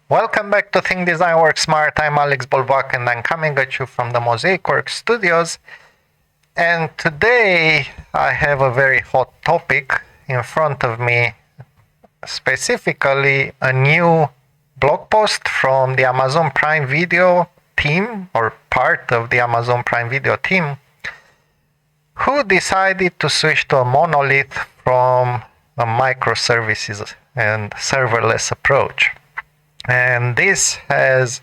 Welcome back to Think Design Works Smart. I'm Alex Bolboaca and I'm coming at you from the Mozaic Works studios. And today I have a very hot topic in front of me, specifically a new blog post from the Amazon Prime Video team, or part of the Amazon Prime Video team, who decided to switch to a monolith from a microservices and serverless approach. And this has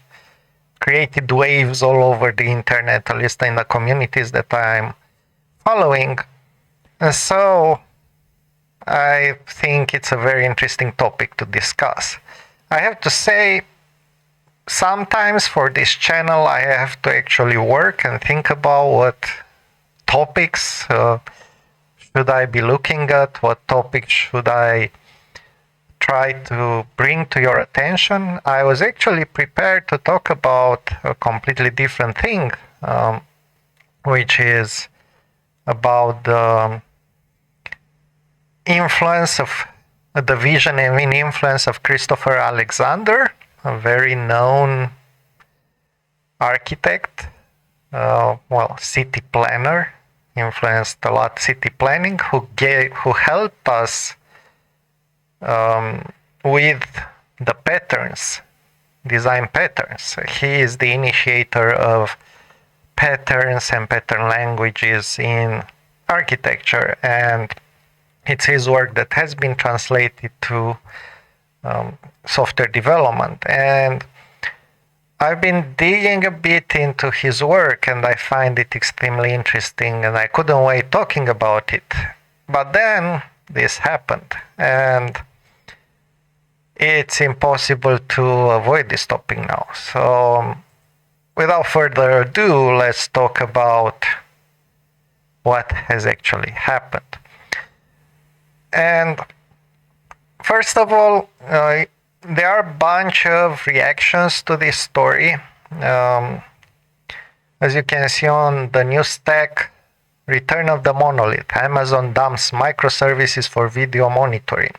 created waves all over the internet, at least in the communities that I'm following. And so I think it's a very interesting topic to discuss. I have to say, sometimes for this channel, I have to actually work and think about what topics should I be looking at, what topics should I try to bring to your attention. I was actually prepared to talk about a completely different thing, which is about the influence of the vision and influence of Christopher Alexander, a very known architect, city planner, influenced a lot city planning, who helped us with the patterns, design patterns. He is the initiator of patterns and pattern languages in architecture, and it's his work that has been translated to software development. And I've been digging a bit into his work, and I find it extremely interesting, and I couldn't wait talking about it. But then this happened, and it's impossible to avoid this topic now. So without further ado, let's talk about what has actually happened. And first of all, there are a bunch of reactions to this story. As you can see on the news stack, Return of the Monolith, Amazon dumps microservices for video monitoring.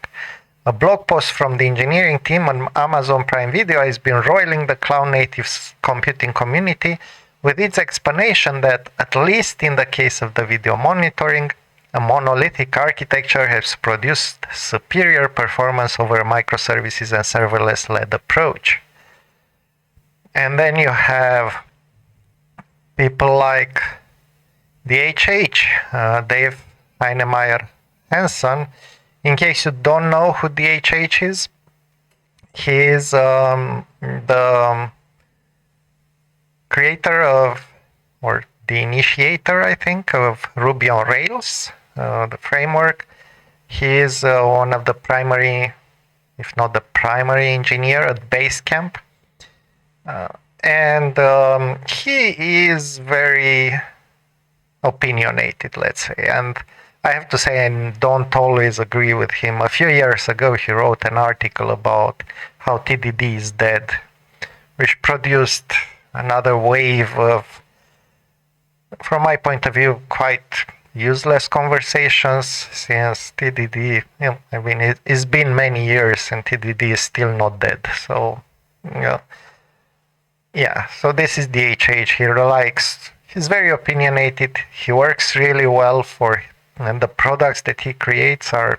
A blog post from the engineering team on Amazon Prime Video has been roiling the cloud-native computing community with its explanation that, at least in the case of the video monitoring, a monolithic architecture has produced superior performance over microservices and serverless-led approach. And then you have people like DHH, Dave Heinemeier Hansen. In case you don't know who DHH is, he is the creator of, or the initiator, I think, of Ruby on Rails, the framework. He is one of the primary, if not the primary engineer at Basecamp. And he is very opinionated, let's say. And I have to say, I don't always agree with him. A few years ago, he wrote an article about how TDD is dead, which produced another wave of, from my point of view, quite useless conversations, since TDD, it's been many years and TDD is still not dead. So, so this is DHH. He's very opinionated. He works really well and the products that he creates are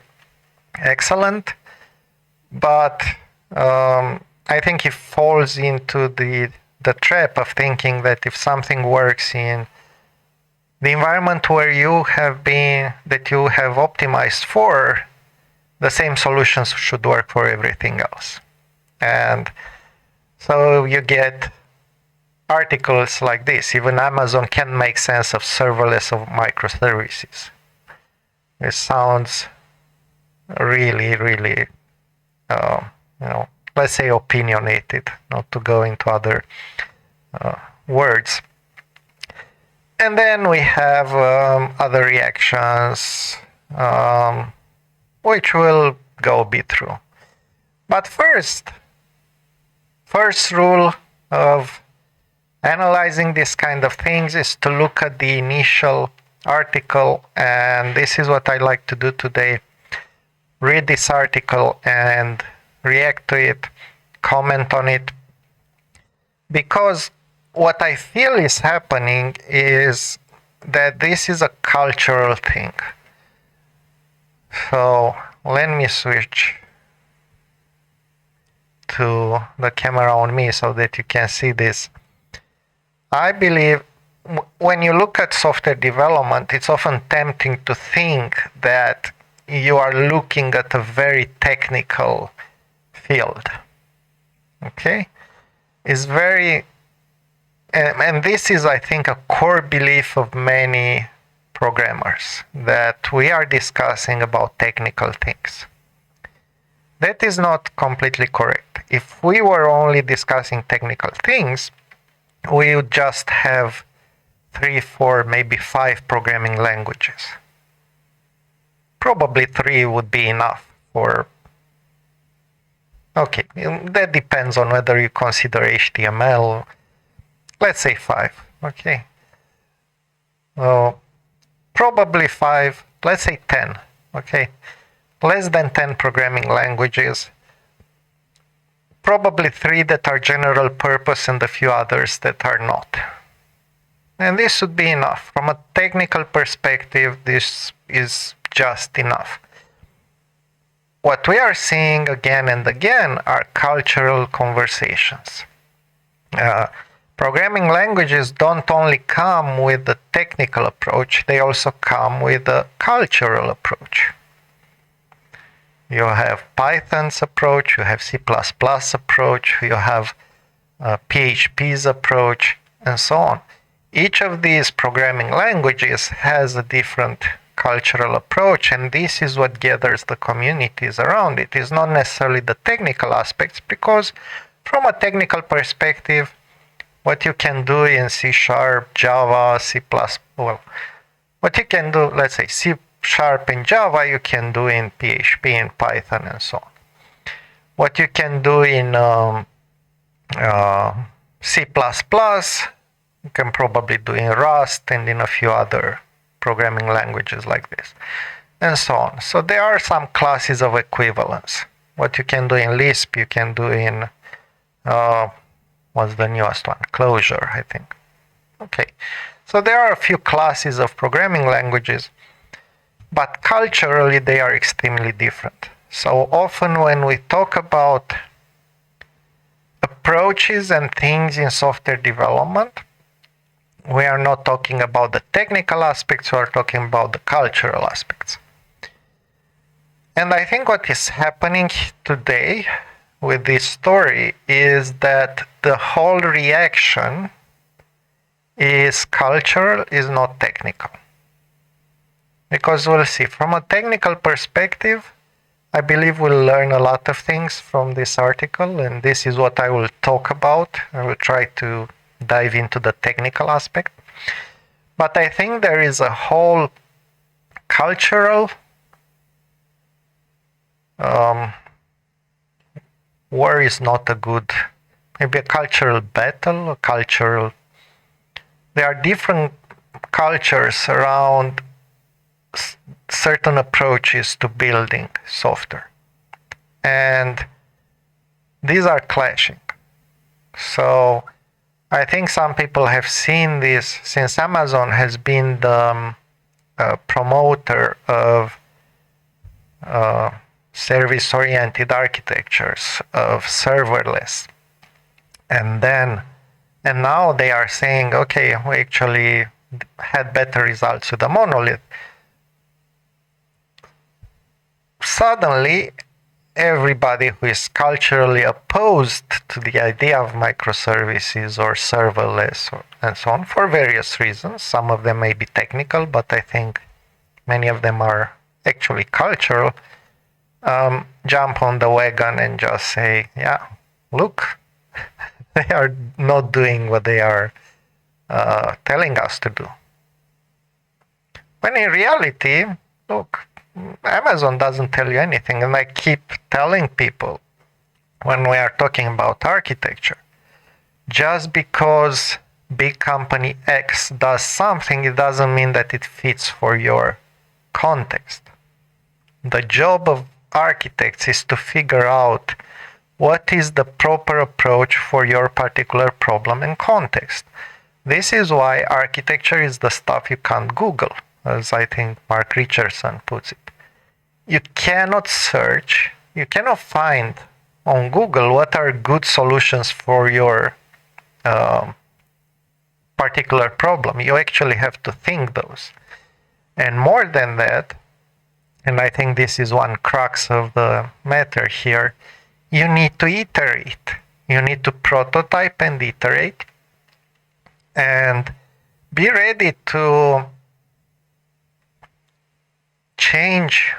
excellent, but I think he falls into the trap of thinking that if something works in the environment where you have optimized for, the same solutions should work for everything else. And so you get articles like this. Even Amazon can make sense of serverless of microservices. It sounds really, really, let's say opinionated, not to go into other words. And then we have other reactions, which we'll go a bit through. But first rule of analyzing this kind of things is to look at the initial article, and this is what I like to do today. Read this article and react to it comment on it, because what I feel is happening is that this is a cultural thing. So let me switch to the camera on me so that you can see this. I believe when you look at software development, it's often tempting to think that you are looking at a very technical field. Okay? It's very, and this is, I think, a core belief of many programmers, that we are discussing about technical things. That is not completely correct. If we were only discussing technical things, we would just have 3, 4, maybe 5 programming languages. Probably 3 would be enough for... Okay, that depends on whether you consider HTML. Let's say 5, okay? Probably 5, let's say 10, okay? Less than 10 programming languages. Probably 3 that are general purpose and a few others that are not. And this should be enough. From a technical perspective, this is just enough. What we are seeing again and again are cultural conversations. Programming languages don't only come with the technical approach, they also come with a cultural approach. You have Python's approach, you have C++ approach, you have PHP's approach, and so on. Each of these programming languages has a different cultural approach, and this is what gathers the communities around it. It's not necessarily the technical aspects, because from a technical perspective, what you can do in C#, Java, C++, well, what you can do, let's say C# in Java, you can do in PHP, in Python, and so on. What you can do in C++, you can probably do in Rust and in a few other programming languages like this, and so on. So there are some classes of equivalence. What you can do in Lisp, you can do in, what's the newest one? Clojure, I think. Okay, so there are a few classes of programming languages, but culturally they are extremely different. So often when we talk about approaches and things in software development, we are not talking about the technical aspects, we are talking about the cultural aspects. And I think what is happening today with this story is that the whole reaction is cultural, is not technical. Because we'll see, from a technical perspective, I believe we'll learn a lot of things from this article, and this is what I will talk about. I will try to dive into the technical aspect. But I think there is a whole cultural war is not a good, maybe a cultural battle, a cultural... There are different cultures around certain approaches to building software, and these are clashing. So I think some people have seen this, since Amazon has been the promoter of service-oriented architectures, of serverless, and now they are saying, okay, we actually had better results with the monolith. Suddenly, everybody who is culturally opposed to the idea of microservices or serverless and so on, for various reasons, some of them may be technical, but I think many of them are actually cultural, jump on the wagon and just say, yeah, look, they are not doing what they are telling us to do. When in reality, look, Amazon doesn't tell you anything, and I keep telling people when we are talking about architecture, just because big company X does something, it doesn't mean that it fits for your context. The job of architects is to figure out what is the proper approach for your particular problem and context. This is why architecture is the stuff you can't Google, as I think Mark Richardson puts it. You cannot search, you cannot find on Google what are good solutions for your particular problem. You actually have to think those. And more than that, and I think this is one crux of the matter here, you need to iterate. You need to prototype and iterate and be ready to change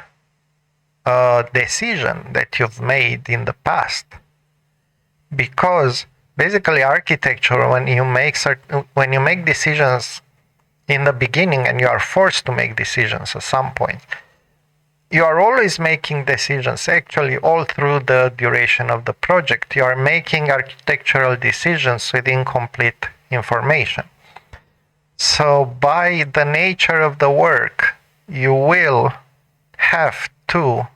a decision that you've made in the past. Because basically architecture, when you make decisions in the beginning and you are forced to make decisions at some point, you are always making decisions actually all through the duration of the project. You are making architectural decisions with incomplete information. So by the nature of the work, you will have to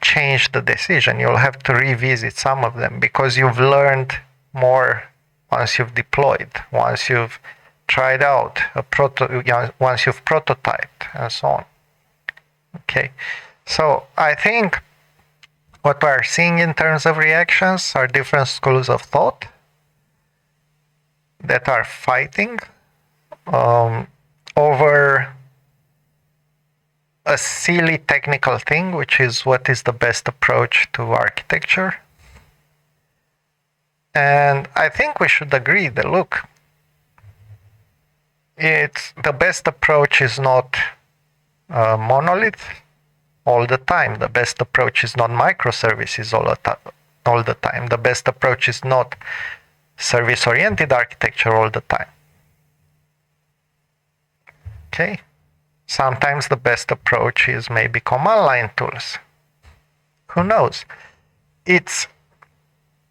change the decision. You'll have to revisit some of them because you've learned more once you've deployed, once you've tried out, once you've prototyped, and so on. Okay, so I think what we are seeing in terms of reactions are different schools of thought that are fighting over a silly technical thing, which is what is the best approach to architecture. And I think we should agree that, look, the best approach is not monolith all the time. The best approach is not microservices all the time. The best approach is not service-oriented architecture all the time. Okay? Sometimes the best approach is maybe command line tools. Who knows? It's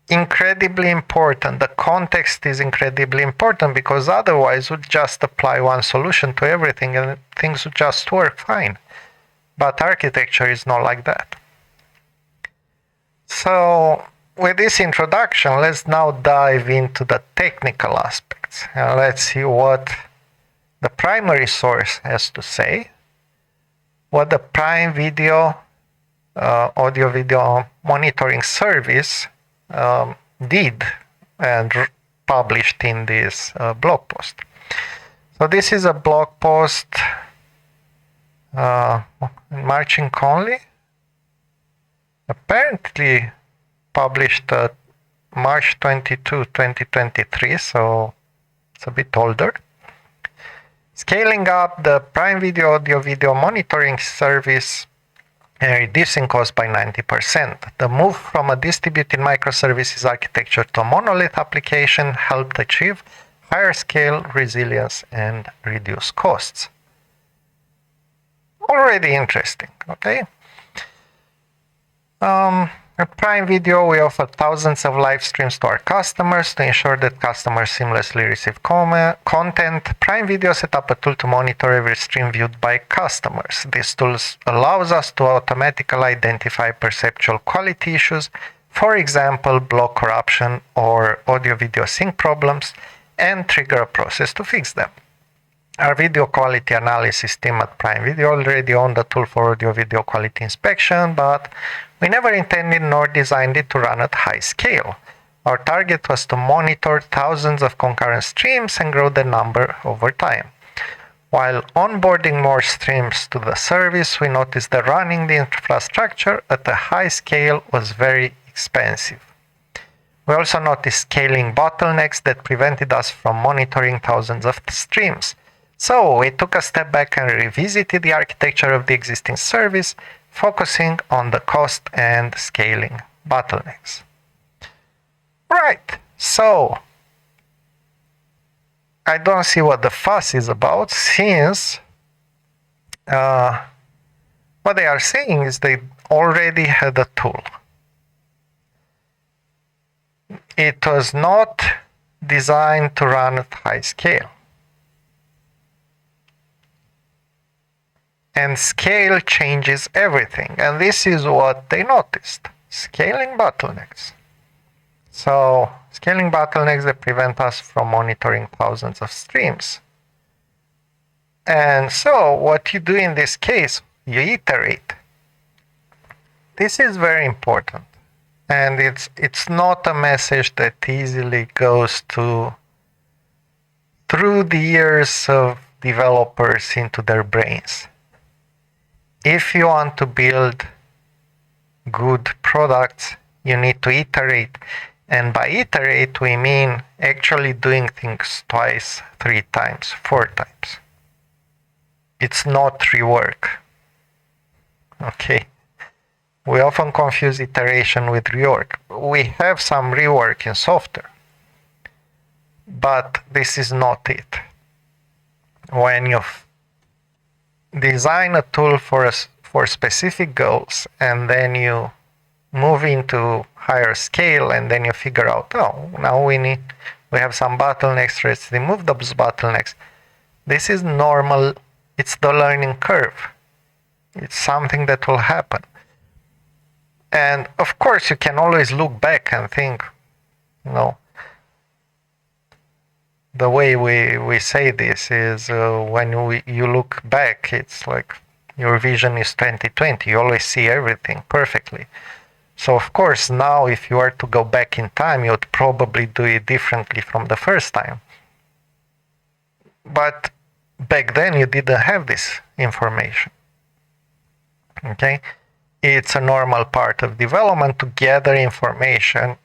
incredibly important. The context is incredibly important because otherwise we'd just apply one solution to everything and things would just work fine. But architecture is not like that. So with this introduction, let's now dive into the technical aspects and let's see what the primary source has to say, what the Prime Video audio-video monitoring service did and published in this blog post. So this is a blog post Marcin Conley, apparently published March 22, 2023, so it's a bit older. Scaling up the Prime Video audio-video monitoring service and reducing cost by 90%. The move from a distributed microservices architecture to a monolith application helped achieve higher scale, resilience, and reduce costs. Already interesting, okay? At Prime Video, we offer thousands of live streams to our customers to ensure that customers seamlessly receive content. Prime Video set up a tool to monitor every stream viewed by customers. This tool allows us to automatically identify perceptual quality issues, for example, block corruption or audio-video sync problems, and trigger a process to fix them. Our video quality analysis team at Prime Video already owned a tool for audio-video quality inspection, but we never intended nor designed it to run at high scale. Our target was to monitor thousands of concurrent streams and grow the number over time. While onboarding more streams to the service, we noticed that running the infrastructure at a high scale was very expensive. We also noticed scaling bottlenecks that prevented us from monitoring thousands of streams. So we took a step back and revisited the architecture of the existing service, focusing on the cost and scaling bottlenecks. Right, so I don't see what the fuss is about, since what they are saying is they already had a tool. It was not designed to run at high scale. And scale changes everything, and this is what they noticed. scaling bottlenecks. So scaling bottlenecks that prevent us from monitoring thousands of streams. And so what you do in this case, you iterate. This is very important. And it's not a message that easily goes through the ears of developers into their brains. If you want to build good products, you need to iterate. And by iterate, we mean actually doing things twice, 3 times, 4 times. It's not rework. Okay. We often confuse iteration with rework. We have some rework in software, but this is not it. When you design a tool for specific goals, and then you move into higher scale, and then you figure out, oh, now we have some bottlenecks, let's remove those bottlenecks. This is normal. It's the learning curve. It's something that will happen. And of course, you can always look back and think, the way we say this is when you look back, it's like your vision is 20/20. You always see everything perfectly. So of course, now if you were to go back in time, you would probably do it differently from the first time. But back then, you didn't have this information. Okay? It's a normal part of development to gather information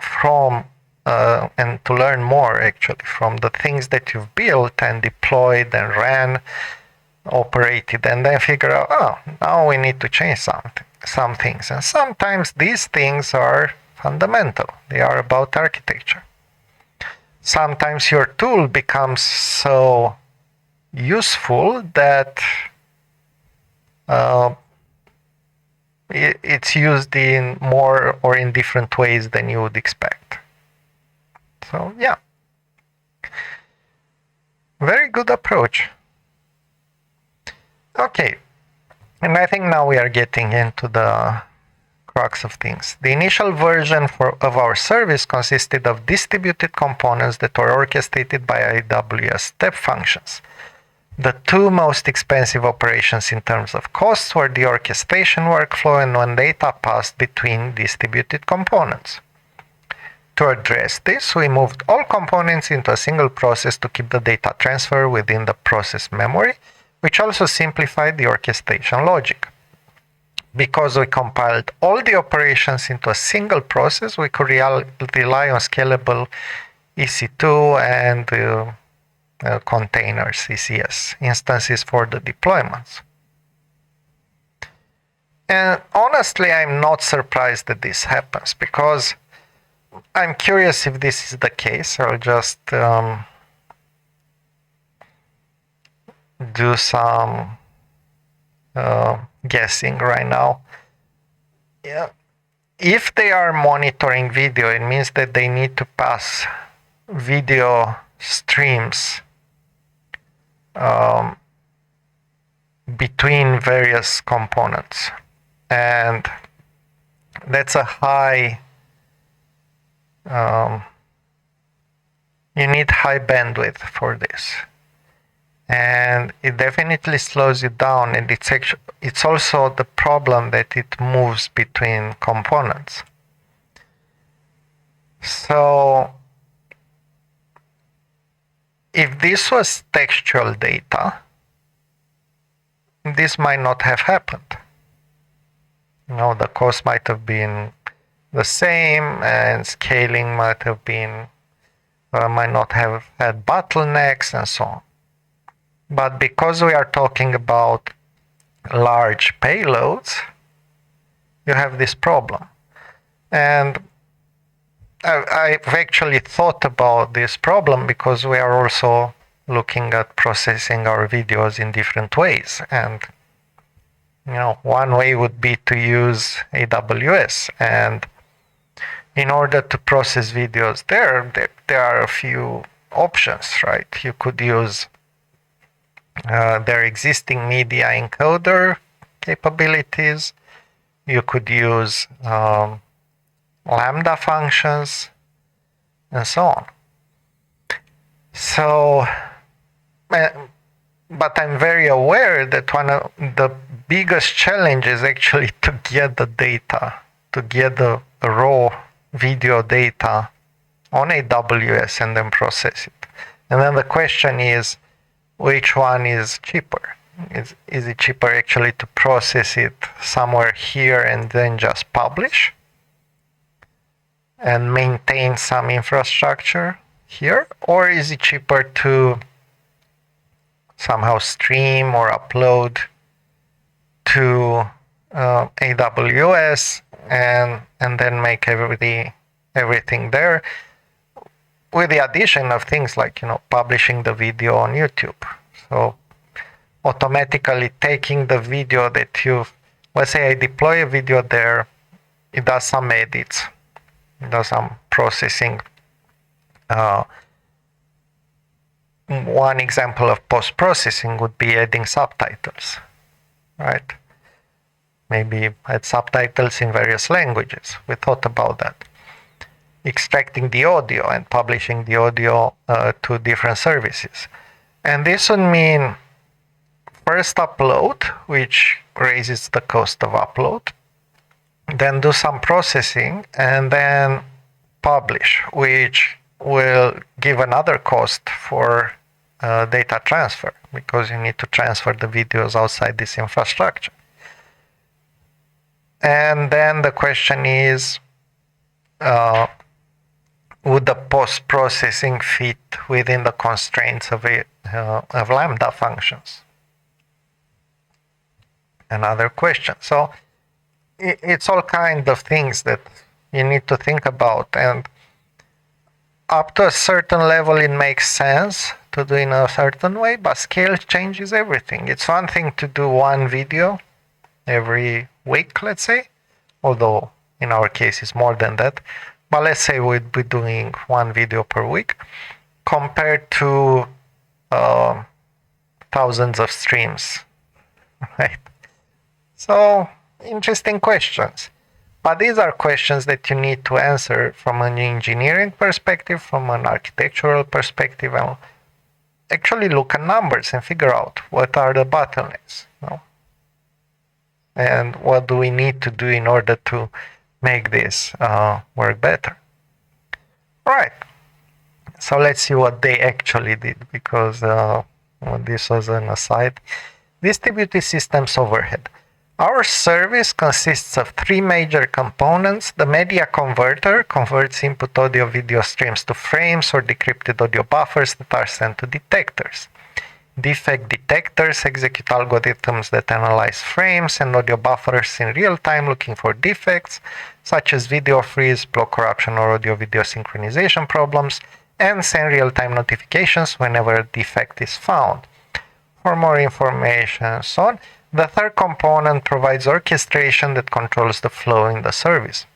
from and to learn more actually from the things that you've built and deployed and ran, operated, and then figure out, oh, now we need to change some things. And sometimes these things are fundamental. They are about architecture. Sometimes your tool becomes so useful that it's used in more or in different ways than you would expect. So yeah, very good approach. Okay, and I think now we are getting into the crux of things. The initial version of our service consisted of distributed components that were orchestrated by AWS step functions. The 2 most expensive operations in terms of costs were the orchestration workflow and when data passed between distributed components. To address this, we moved all components into a single process to keep the data transfer within the process memory, which also simplified the orchestration logic. Because we compiled all the operations into a single process, we could rely on scalable EC2 and containers, ECS, instances for the deployments. And honestly, I'm not surprised that this happens because I'm curious if this is the case. I'll just do some guessing right now. Yeah. If they are monitoring video, it means that they need to pass video streams between various components. And that's a high, you need high bandwidth for this. And it definitely slows you down, and it's also the problem that it moves between components. So if this was textual data, this might not have happened. The cost might have been the same, and scaling might have been, might not have had bottlenecks and so on. But because we are talking about large payloads, you have this problem. And I've actually thought about this problem because we are also looking at processing our videos in different ways. And one way would be to use AWS. And in order to process videos there are a few options, right? You could use their existing media encoder capabilities. You could use lambda functions and so on. So, but I'm very aware that one of the biggest challenges actually to get the data, to get the raw video data on AWS and then process it. And then the question is, which one is cheaper? Is it cheaper actually to process it somewhere here and then just publish and maintain some infrastructure here? Or is it cheaper to somehow stream or upload to AWS and then make everything there, with the addition of things like, publishing the video on YouTube? So automatically taking the video that let's say I deploy a video there, it does some edits, it does some processing. One example of post-processing would be adding subtitles, right? Maybe add subtitles in various languages. We thought about that. Extracting the audio and publishing the audio to different services. And this would mean first upload, which raises the cost of upload, then do some processing, and then publish, which will give another cost for data transfer, because you need to transfer the videos outside this infrastructure. And then the question is, would the post-processing fit within the constraints of lambda functions? Another question. So it's all kinds of things that you need to think about, and up to a certain level it makes sense to do in a certain way, but scale changes everything. It's one thing to do one video every week, let's say, although in our case it's more than that, but let's say we'd be doing one video per week compared to thousands of streams, right? So, interesting questions. But these are questions that you need to answer from an engineering perspective, from an architectural perspective, and actually look at numbers and figure out what are the bottlenecks, and what do we need to do in order to make this work better. Right. So let's see what they actually did, because this was an aside. Distributed systems overhead. Our service consists of three major components. The media converter converts input audio video streams to frames or decrypted audio buffers that are sent to detectors. Defect detectors execute algorithms that analyze frames and audio buffers in real time, looking for defects such as video freeze, block corruption, or audio-video synchronization problems, and send real-time notifications whenever a defect is found. For more information and so on, the third component provides orchestration that controls the flow in the service.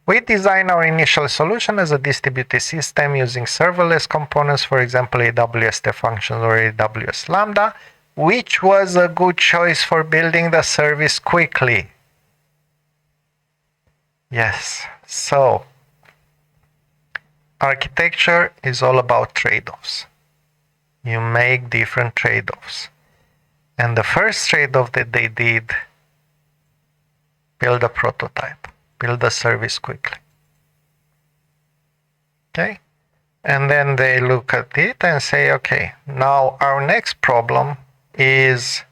We designed our initial solution as a distributed system using serverless components, for example, AWS Step Functions or AWS Lambda, which was a good choice for building the service quickly. Yes, so architecture is all about trade-offs. You make different trade-offs. And the first trade-off that they did, build a prototype, build a service quickly. Okay? And then they look at it and say, okay, now our next problem is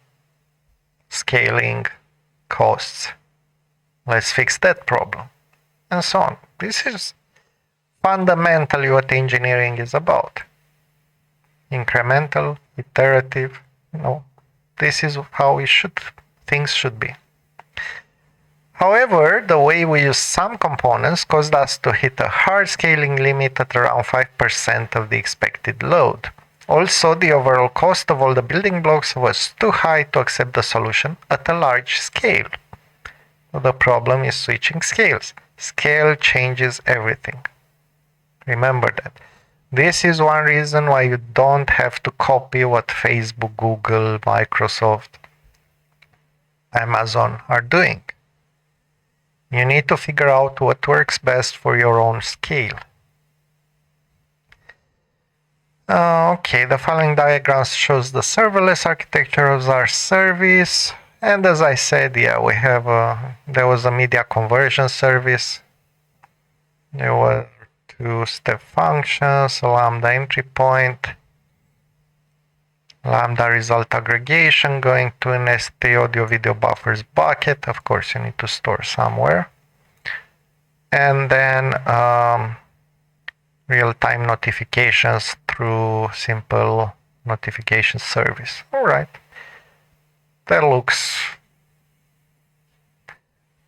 scaling costs. Let's fix that problem. And so on. This is fundamentally what engineering is about. Incremental, iterative, this is how things should be. However, the way we use some components caused us to hit a hard scaling limit at around 5% of the expected load. Also, the overall cost of all the building blocks was too high to accept the solution at a large scale. The problem is switching scales. Scale changes everything. Remember that. This is one reason why you don't have to copy what Facebook, Google, Microsoft, Amazon are doing. You need to figure out what works best for your own scale. Okay, the following diagrams shows the serverless architecture of our service. And as I said, yeah, we have there was a media conversion service. There were two step functions, a lambda entry point, lambda result aggregation going to an ST audio video buffers bucket. Of course, you need to store somewhere. And then real-time notifications through simple notification service. All right. That looks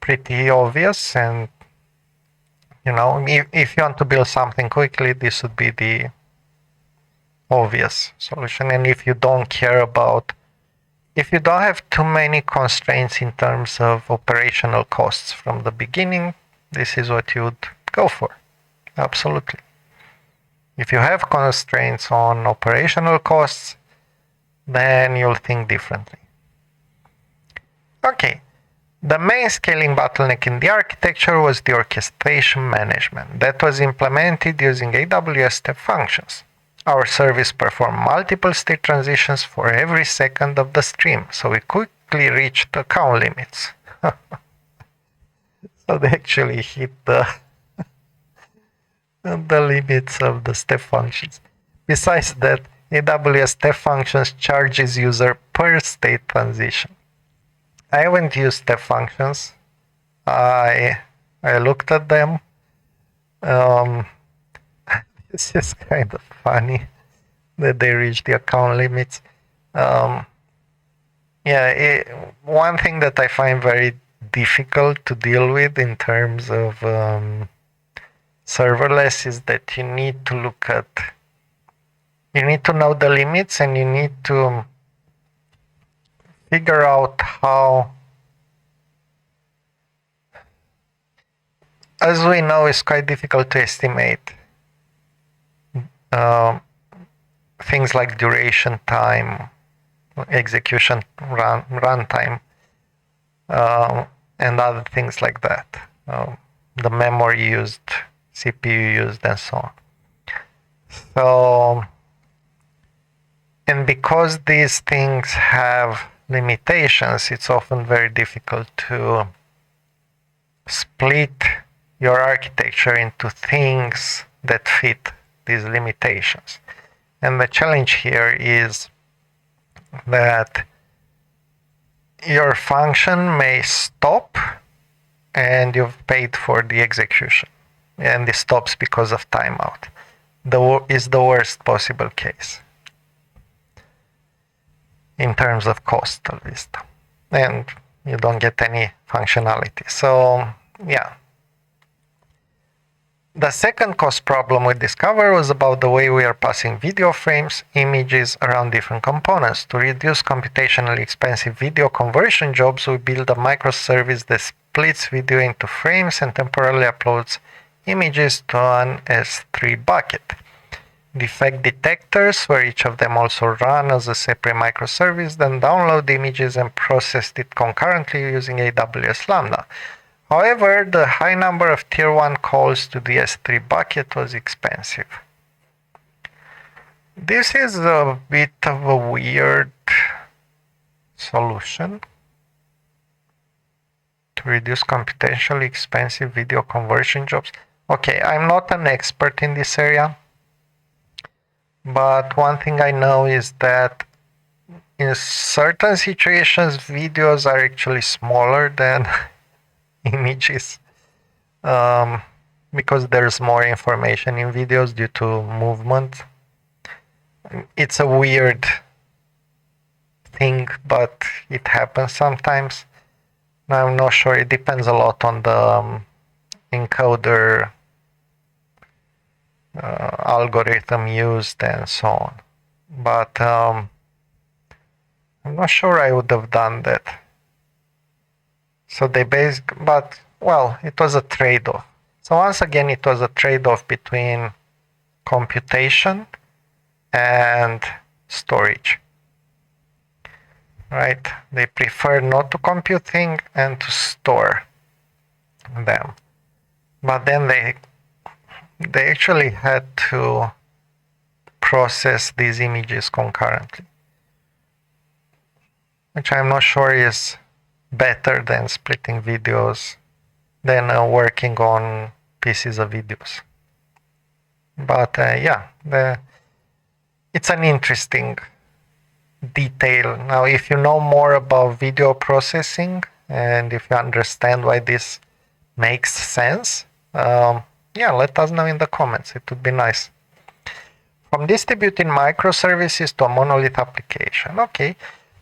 pretty obvious, and you know, if you want to build something quickly, this would be the obvious solution. And if you don't care about, if you don't have too many constraints in terms of operational costs from the beginning, this is what you would go for. Absolutely. If you have constraints on operational costs, then you'll think differently. Okay, the main scaling bottleneck in the architecture was the orchestration management that was implemented using AWS step functions. Our service performed multiple state transitions for every second of the stream, so we quickly reached account limits. So they actually hit the limits of the step functions. Besides that, AWS step functions charges user per state transition. I haven't used step functions. I looked at them. It's just kind of funny that they reach the account limits. One thing that I find very difficult to deal with in terms of serverless is that you need to know the limits, and you need to figure out how, as we know, it's quite difficult to estimate things like duration time, execution runtime, and other things like that. The memory used, CPU used, and so on. So, and because these things have limitations, it's often very difficult to split your architecture into things that fit these limitations. And the challenge here is that your function may stop and you've paid for the execution, and it stops because of timeout. Is the worst possible case in terms of cost, at least, and you don't get any functionality. So yeah. The second cost problem we discovered was about the way we are passing video frames, images around different components. To reduce computationally expensive video conversion jobs, we built a microservice that splits video into frames and temporarily uploads images to an S3 bucket. Defect detectors, where each of them also run as a separate microservice, then download the images and process it concurrently using AWS Lambda. However, the high number of tier 1 calls to the S3 bucket was expensive. This is a bit of a weird solution to reduce computationally expensive video conversion jobs. Okay, I'm not an expert in this area, but one thing I know is that in certain situations, videos are actually smaller than images, because there's more information in videos due to movement. It's a weird thing, but it happens sometimes. I'm not sure. It depends a lot on the encoder algorithm used and so on. But I'm not sure I would have done that. So it was a trade-off. So once again, it was a trade-off between computation and storage. Right? They prefer not to compute things and to store them. But then they actually had to process these images concurrently, which I'm not sure is better than splitting videos than working on pieces of videos. But it's an interesting detail. Now, if you know more about video processing and if you understand why this makes sense, let us know in the comments. It would be nice. From distributing microservices to a monolith application. Okay.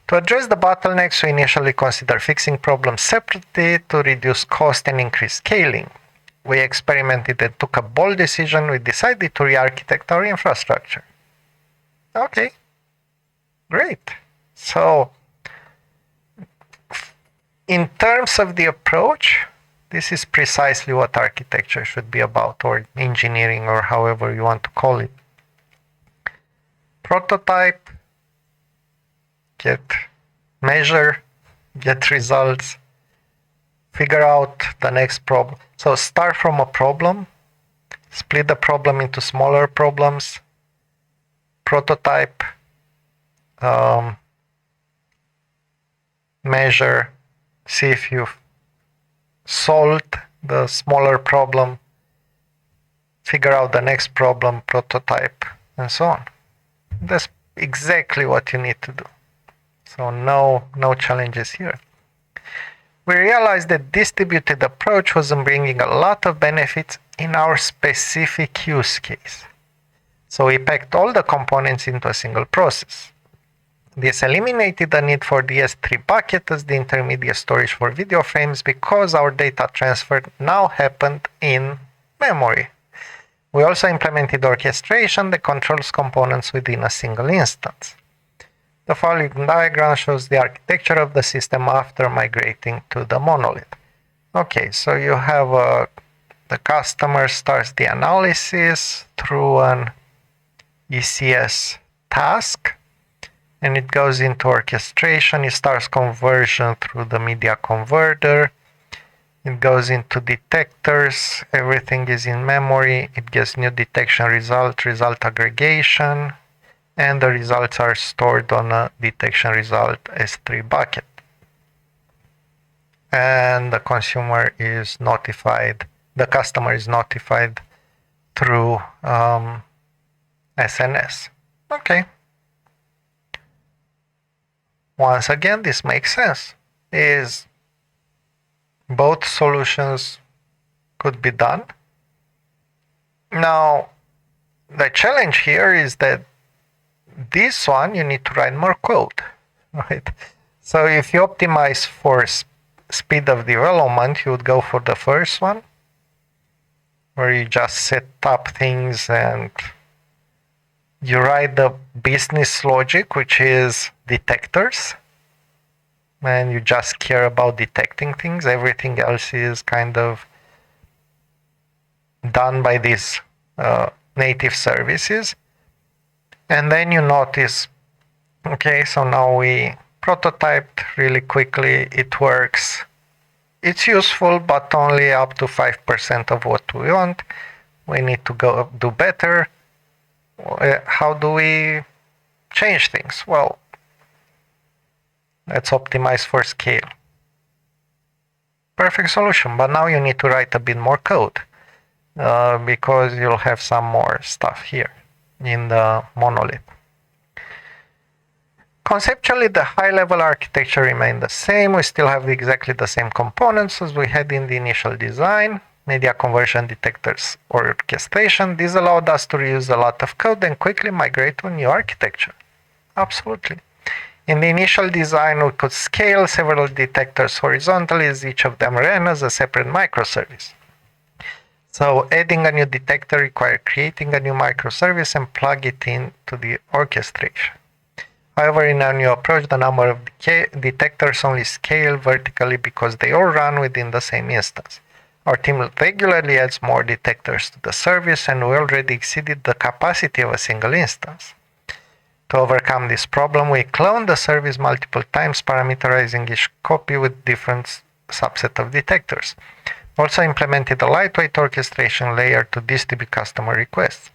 To address the bottlenecks, we initially considered fixing problems separately to reduce cost and increase scaling. We experimented and took a bold decision. We decided to re-architect our infrastructure. Okay, great. So, in terms of the approach, this is precisely what architecture should be about, or engineering, or however you want to call it. Prototype, measure, get results, figure out the next problem. So start from a problem, split the problem into smaller problems, prototype, measure, see if you've solved the smaller problem, figure out the next problem, prototype, and so on. That's exactly what you need to do. So no challenges here. We realized that distributed approach wasn't bringing a lot of benefits in our specific use case. So we packed all the components into a single process. This eliminated the need for the S3 bucket as the intermediate storage for video frames because our data transfer now happened in memory. We also implemented orchestration that controls components within a single instance. The following diagram shows the architecture of the system after migrating to the monolith. Okay, so you have the customer starts the analysis through an ECS task, and it goes into orchestration. It starts conversion through the media converter. It goes into detectors. Everything is in memory. It gets new detection result aggregation, and the results are stored on a detection result S3 bucket. And the customer is notified through SNS. Okay. Once again, this makes sense. Both solutions could be done. Now, the challenge here is that this one you need to write more code, right? So if you optimize for speed of development, you would go for the first one, where you just set up things and you write the business logic, which is detectors, and you just care about detecting things. Everything else is kind of done by these native services. And then you notice, okay, so now we prototyped really quickly, it works. It's useful, but only up to 5% of what we want. We need to go do better. How do we change things? Well, let's optimize for scale. Perfect solution, but now you need to write a bit more code because you'll have some more stuff here in the monolith. Conceptually, the high-level architecture remained the same. We still have exactly the same components as we had in the initial design. Media conversion, detectors, or orchestration. This allowed us to reuse a lot of code and quickly migrate to a new architecture. Absolutely. In the initial design, we could scale several detectors horizontally as each of them ran as a separate microservice. So adding a new detector required creating a new microservice and plug it into the orchestration. However, in our new approach, the number of detectors only scale vertically because they all run within the same instance. Our team regularly adds more detectors to the service, and we already exceeded the capacity of a single instance. To overcome this problem, we cloned the service multiple times, parameterizing each copy with different subset of detectors. Also implemented a lightweight orchestration layer to distribute customer requests.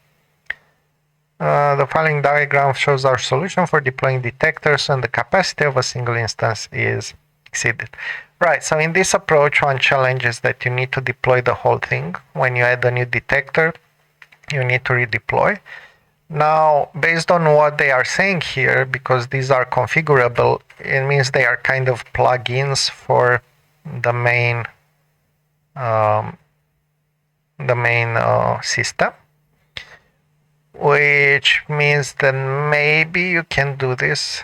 The following diagram shows our solution for deploying detectors when the capacity of a single instance is exceeded. Right, so in this approach, one challenge is that you need to deploy the whole thing. When you add a new detector, you need to redeploy. Now, based on what they are saying here, because these are configurable, it means they are kind of plugins for the main system, which means that maybe you can do this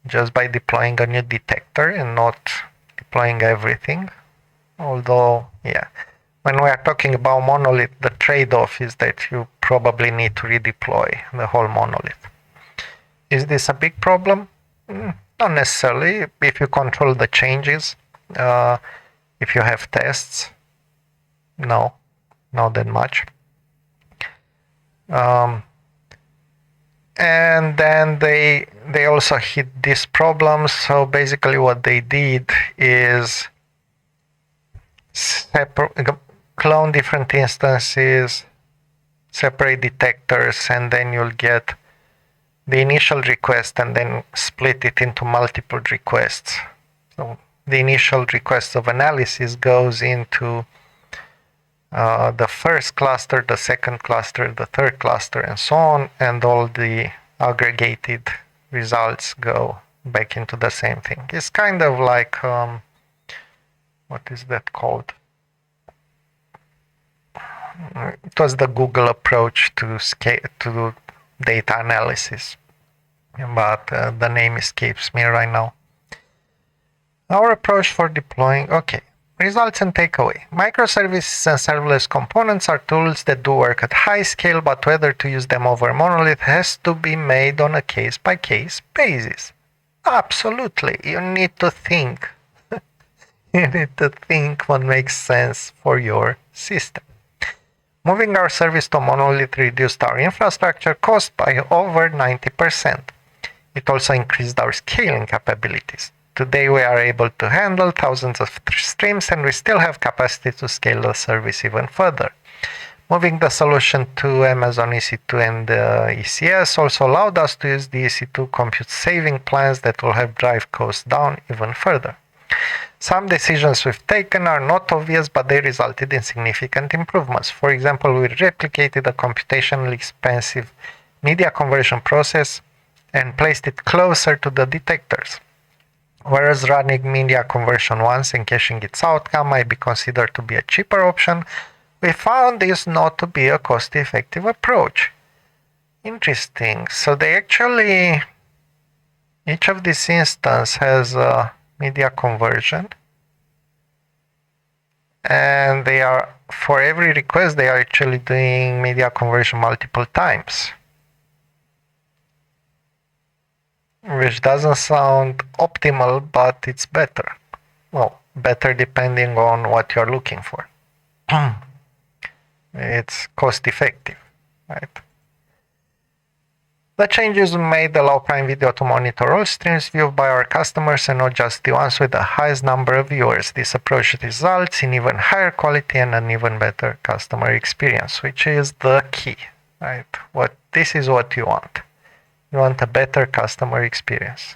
just by deploying a new detector and not deploying everything. Although, yeah, when we are talking about monolith, the trade-off is that you probably need to redeploy the whole monolith. Is this a big problem? Not necessarily. If you control the changes, if you have tests, no, not that much. And then they also hit these problems. So basically what they did is clone different instances, separate detectors, and then you'll get the initial request and then split it into multiple requests. So the initial request of analysis goes into the first cluster, the second cluster, the third cluster, and so on, and all the aggregated results go back into the same thing. It's kind of like, what is that called? It was the Google approach to data analysis, but the name escapes me right now. Our approach for deploying, okay. Results and takeaway. Microservices and serverless components are tools that do work at high scale, but whether to use them over monolith has to be made on a case-by-case basis. Absolutely. You need to think. You need to think what makes sense for your system. Moving our service to monolith reduced our infrastructure cost by over 90%. It also increased our scaling capabilities. Today we are able to handle thousands of streams and we still have capacity to scale the service even further. Moving the solution to Amazon EC2 and ECS also allowed us to use the EC2 compute saving plans that will help drive costs down even further. Some decisions we've taken are not obvious, but they resulted in significant improvements. For example, we replicated a computationally expensive media conversion process and placed it closer to the detectors. Whereas running media conversion once and caching its outcome might be considered to be a cheaper option, we found this not to be a cost-effective approach. Interesting. So they actually, each of these instances has a media conversion, and they are, for every request, they are actually doing media conversion multiple times. Which doesn't sound optimal, but it's better. Well, better depending on what you're looking for. It's cost effective, right? The changes we made allow Prime Video to monitor all streams viewed by our customers and not just the ones with the highest number of viewers. This approach results in even higher quality and an even better customer experience, which is the key, right? This is what you want. You want a better customer experience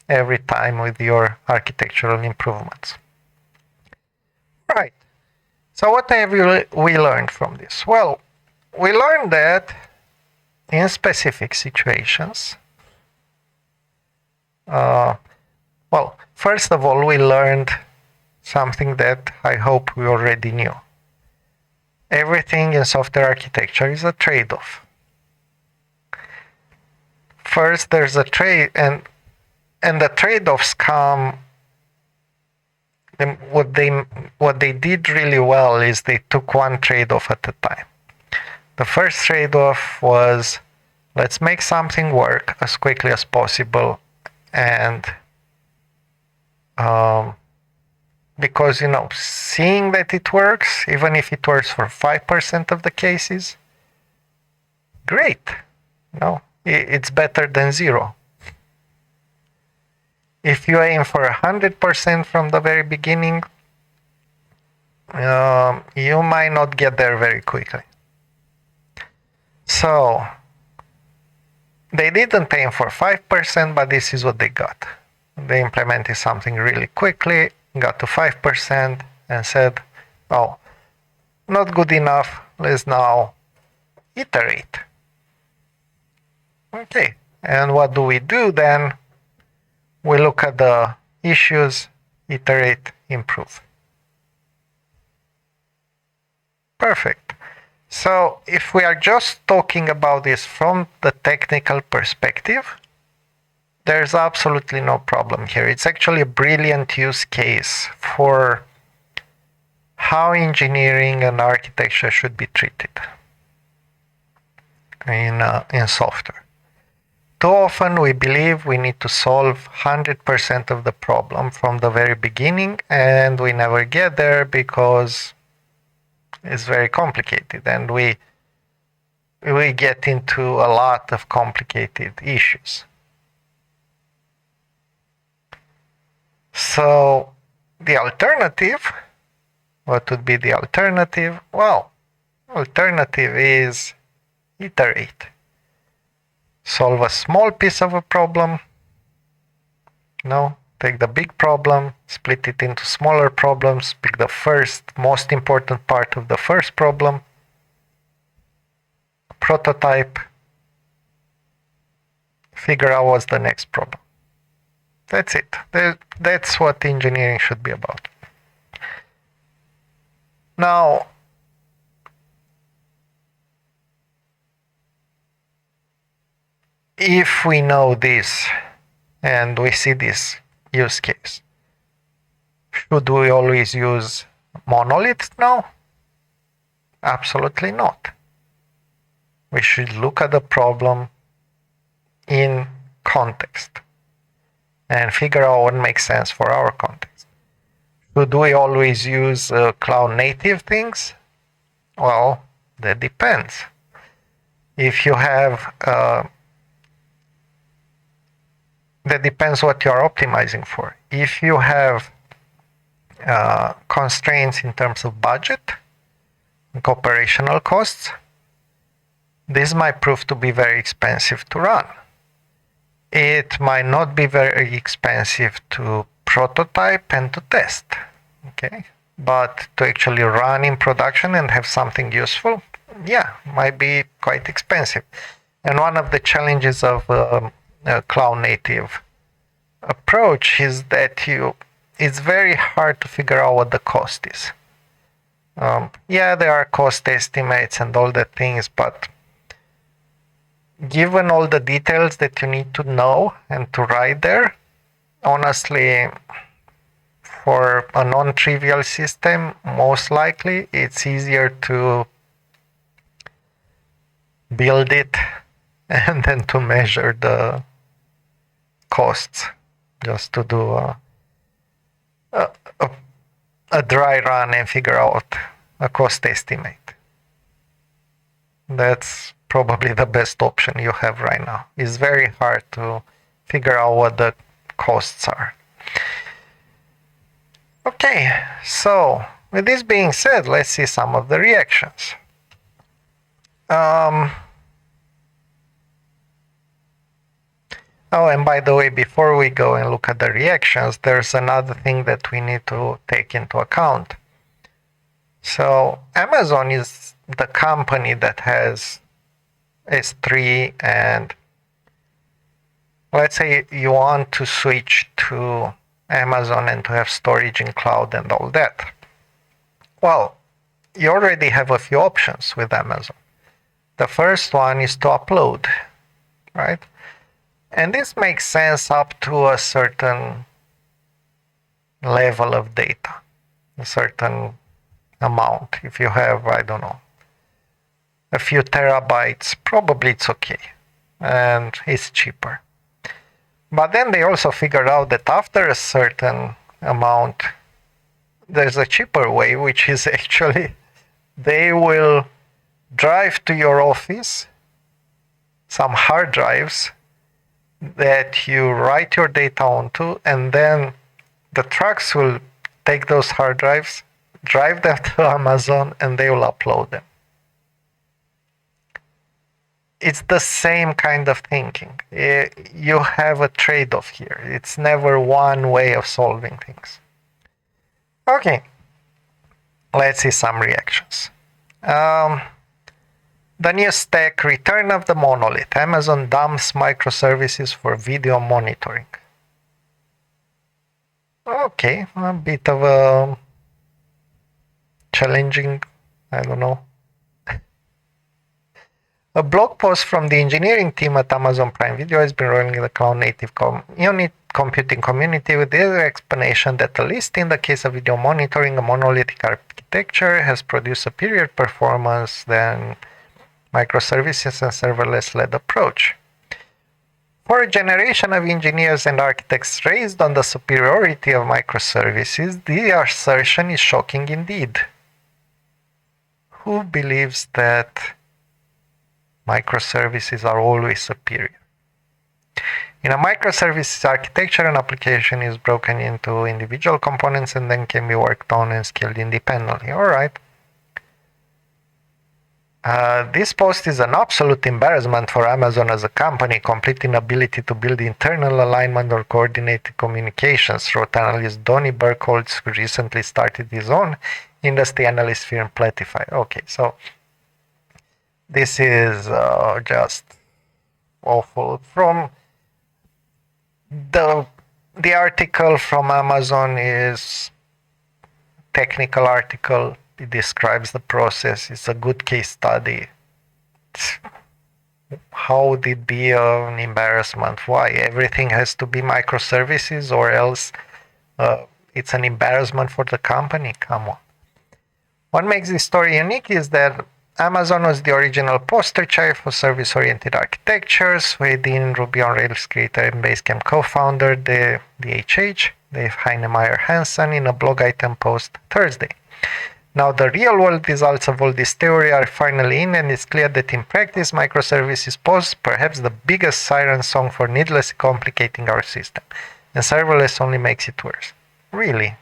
every time with your architectural improvements. Right. So what have we learned from this? Well, we learned that in specific situations, first of all, we learned something that I hope we already knew. Everything in software architecture is a trade-off. First, there's a trade, and the trade-offs come. What they did really well is they took one trade-off at a time. The first trade-off was, let's make something work as quickly as possible, and because seeing that it works, even if it works for 5% of the cases, great. It's better than 0. If you aim for 100% from the very beginning, you might not get there very quickly. So they didn't aim for 5%, but this is what they got. They implemented something really quickly, got to 5%, and said, oh, not good enough, let's now iterate. Okay, and what do we do then? We look at the issues, iterate, improve. Perfect. So if we are just talking about this from the technical perspective, there's absolutely no problem here. It's actually a brilliant use case for how engineering and architecture should be treated in software. Too often we believe we need to solve 100% of the problem from the very beginning, and we never get there because it's very complicated, and we get into a lot of complicated issues. So the alternative, what would be the alternative? Well, alternative is iterate. Solve a small piece of a problem. No, take the big problem, split it into smaller problems, pick the first, most important part of the first problem, prototype, figure out what's the next problem. That's it. That's what engineering should be about. Now, if we know this and we see this use case, should we always use monoliths now? Absolutely not. We should look at the problem in context and figure out what makes sense for our context. Should we always use cloud native things? Well, that depends. If you have that depends what you are optimizing for. If you have constraints in terms of budget and operational costs, this might prove to be very expensive to run. It might not be very expensive to prototype and to test, okay? But to actually run in production and have something useful, yeah, might be quite expensive. And one of the challenges of a cloud native approach is that it's very hard to figure out what the cost is. Yeah, there are cost estimates and all the things, but given all the details that you need to know and to write there, honestly, for a non-trivial system, most likely it's easier to build it and then to measure the costs, just to do a dry run and figure out a cost estimate. That's probably the best option you have right now. It's very hard to figure out what the costs are. Okay, so with this being said, let's see some of the reactions. Oh, and by the way, before we go and look at the reactions, there's another thing that we need to take into account. So Amazon is the company that has S3, and let's say you want to switch to Amazon and to have storage in cloud and all that. Well, you already have a few options with Amazon. The first one is to upload, right? And this makes sense up to a certain level of data, a certain amount. If you have, I don't know, a few terabytes, probably it's okay, and it's cheaper. But then they also figured out that after a certain amount, there's a cheaper way, which is actually they will drive to your office some hard drives that you write your data onto, and then the trucks will take those hard drives, drive them to Amazon, and they will upload them. It's the same kind of thinking. You have a trade-off here. It's never one way of solving things. Okay, let's see some reactions. The new stack, return of the monolith. Amazon dumps microservices for video monitoring. Okay, a bit of a challenging, I don't know. A blog post from the engineering team at Amazon Prime Video has been rolling in the cloud native computing community with the explanation that at least in the case of video monitoring, a monolithic architecture has produced superior performance than microservices and serverless-led approach. For a generation of engineers and architects raised on the superiority of microservices, the assertion is shocking indeed. Who believes that microservices are always superior? In a microservices architecture, an application is broken into individual components and then can be worked on and scaled independently. All right. This post is an absolute embarrassment for Amazon as a company, complete inability to build internal alignment or coordinated communications, wrote analyst Donnie Burkholz, who recently started his own industry analyst firm, Platify. Okay, so this is just awful. From the article from Amazon is technical article. It describes the process. It's a good case study. How would it be an embarrassment? Why? Everything has to be microservices, or else it's an embarrassment for the company? Come on. What makes this story unique is that Amazon was the original poster child for service-oriented architectures, within Ruby on Rails creator and Basecamp co-founder, the DHH, Dave Heinemeier Hansen, in a blog item post Thursday. Now the real-world results of all this theory are finally in, and it's clear that in practice, microservices pose perhaps the biggest siren song for needlessly complicating our system, and serverless only makes it worse. Really?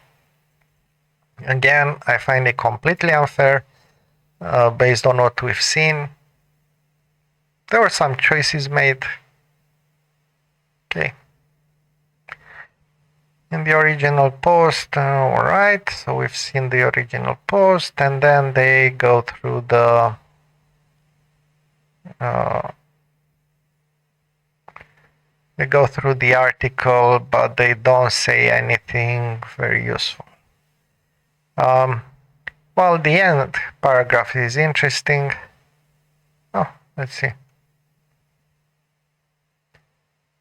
Again, I find it completely unfair, based on what we've seen. There were some choices made. Okay. In the original post, alright, so we've seen the original post, and then they go through the article, but they don't say anything very useful. Well, the end paragraph is interesting. Oh, let's see.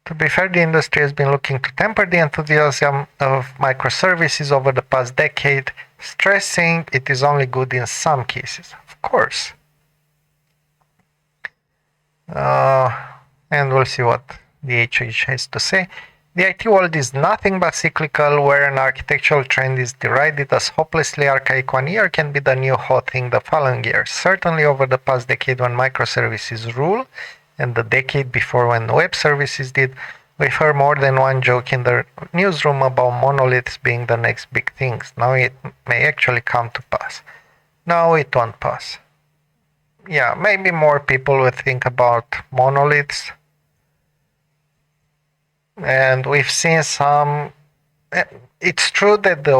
To be fair, the industry has been looking to temper the enthusiasm of microservices over the past decade, stressing it is only good in some cases. Of course. And we'll see what the HH has to say. The IT world is nothing but cyclical, where an architectural trend is derided as hopelessly archaic one year can be the new hot thing the following year. Certainly over the past decade when microservices rule, and the decade before when web services did, we've heard more than one joke in the newsroom about monoliths being the next big things. Now it may actually come to pass. No, it won't pass. Yeah, maybe more people would think about monoliths. And we've seen some. It's true that the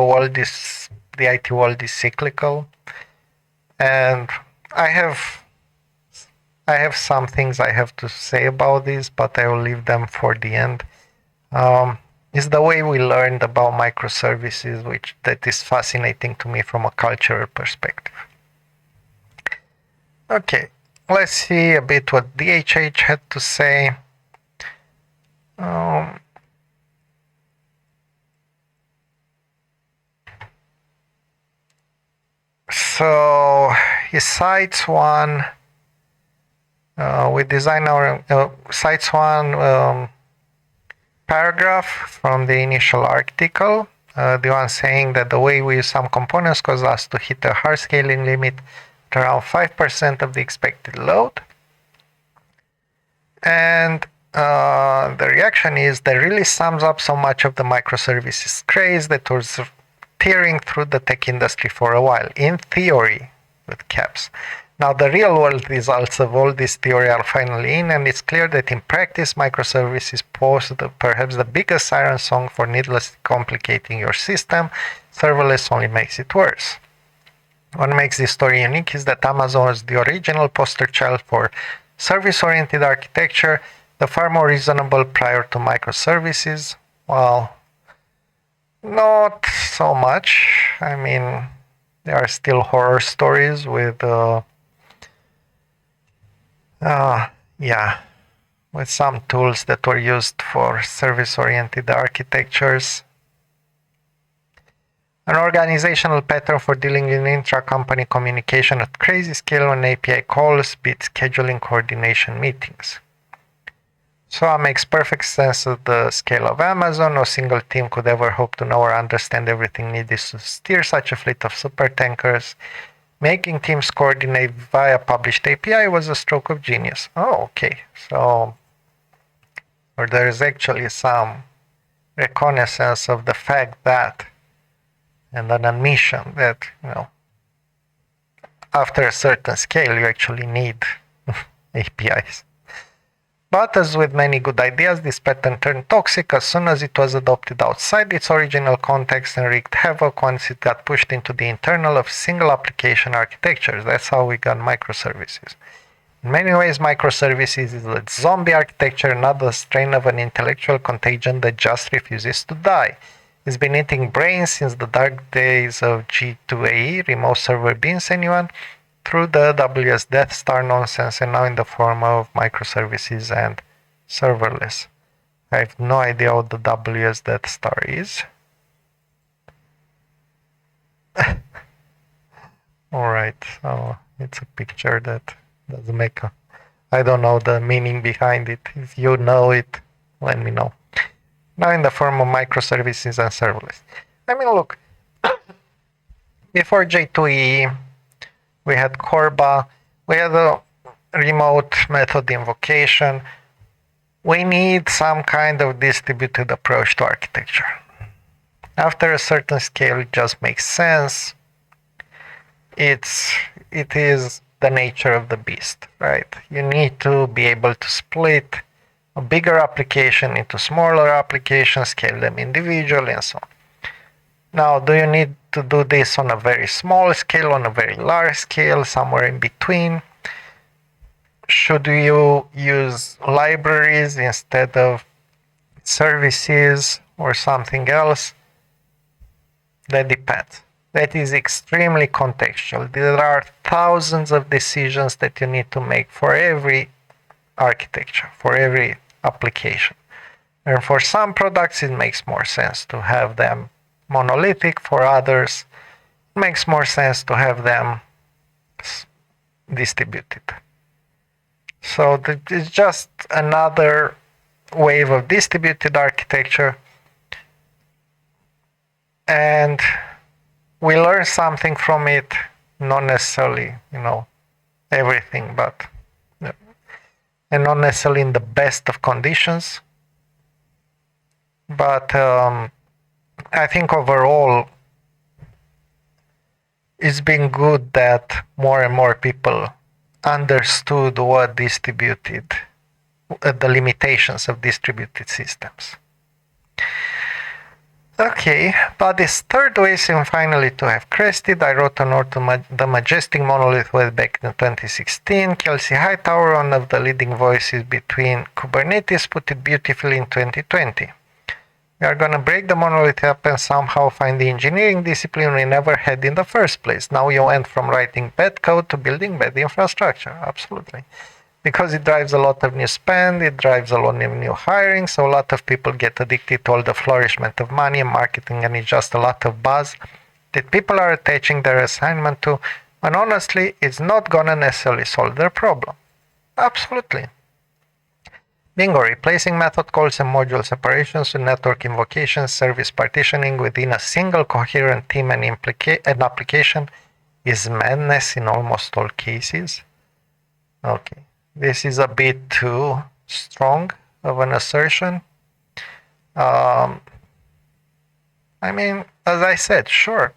IT world is cyclical. And I have some things I have to say about this, but I will leave them for the end. It's the way we learned about microservices, that is fascinating to me from a cultural perspective. Okay, let's see a bit what DHH had to say. So he cites one. We design our cites one paragraph from the initial article, the one saying that the way we use some components causes us to hit a hard scaling limit at around 5% of the expected load. And the reaction is that really sums up so much of the microservices craze that was tearing through the tech industry for a while, in theory, with caps. Now the real world results of all this theory are finally in, and it's clear that in practice microservices pose perhaps the biggest siren song for needlessly complicating your system. Serverless only makes it worse. What makes this story unique is that Amazon was the original poster child for service-oriented architecture, the far more reasonable prior to microservices. Well, not so much. I mean, there are still horror stories with with some tools that were used for service-oriented architectures. An organizational pattern for dealing with intra-company communication at crazy scale when API calls beat scheduling coordination meetings. So it makes perfect sense at the scale of Amazon. No single team could ever hope to know or understand everything needed to steer such a fleet of supertankers. Making teams coordinate via published API was a stroke of genius. Oh, okay. So there is actually some reconnaissance of the fact that, and an admission that, after a certain scale, you actually need APIs. But as with many good ideas, this pattern turned toxic as soon as it was adopted outside its original context and wreaked havoc once it got pushed into the internal of single application architectures. That's how we got microservices. In many ways, microservices is a zombie architecture, not the strain of an intellectual contagion that just refuses to die. It's been eating brains since the dark days of G2AE, remote server beans anyone, through the AWS Death Star nonsense, and now in the form of microservices and serverless. I have no idea what the AWS Death Star is. Alright, so it's a picture that doesn't make I don't know the meaning behind it. If you know it, let me know. Now in the form of microservices and serverless. I mean, look, before J2EE, we had Corba, we had a remote method invocation. We need some kind of distributed approach to architecture. After a certain scale, it just makes sense. It is the nature of the beast, right? You need to be able to split a bigger application into smaller applications, scale them individually, and so on. Now, do you need to do this on a very small scale, on a very large scale, somewhere in between? Should you use libraries instead of services or something else? That depends. That is extremely contextual. There are thousands of decisions that you need to make for every architecture, for every application. And for some products, it makes more sense to have them monolithic. For others, it makes more sense to have them distributed. So it's just another wave of distributed architecture. And we learn something from it, not necessarily, everything, but and not necessarily in the best of conditions. But I think overall, it's been good that more and more people understood what the limitations of distributed systems. Okay, but this third wave seemed finally to have crested. I wrote a note to the majestic monolith wave back in 2016. Kelsey Hightower, one of the leading voices between Kubernetes, put it beautifully in 2020. We are going to break the monolith up and somehow find the engineering discipline we never had in the first place. Now you went from writing bad code to building bad infrastructure. Absolutely. Because it drives a lot of new spend, it drives a lot of new hiring, so a lot of people get addicted to all the flourishment of money and marketing, and it's just a lot of buzz that people are attaching their assignment to, and honestly, it's not gonna necessarily solve their problem. Absolutely. Bingo, replacing method calls and module separations with network invocations, service partitioning within a single coherent team and application is madness in almost all cases. Okay. This is a bit too strong of an assertion. I I mean, as I said, sure.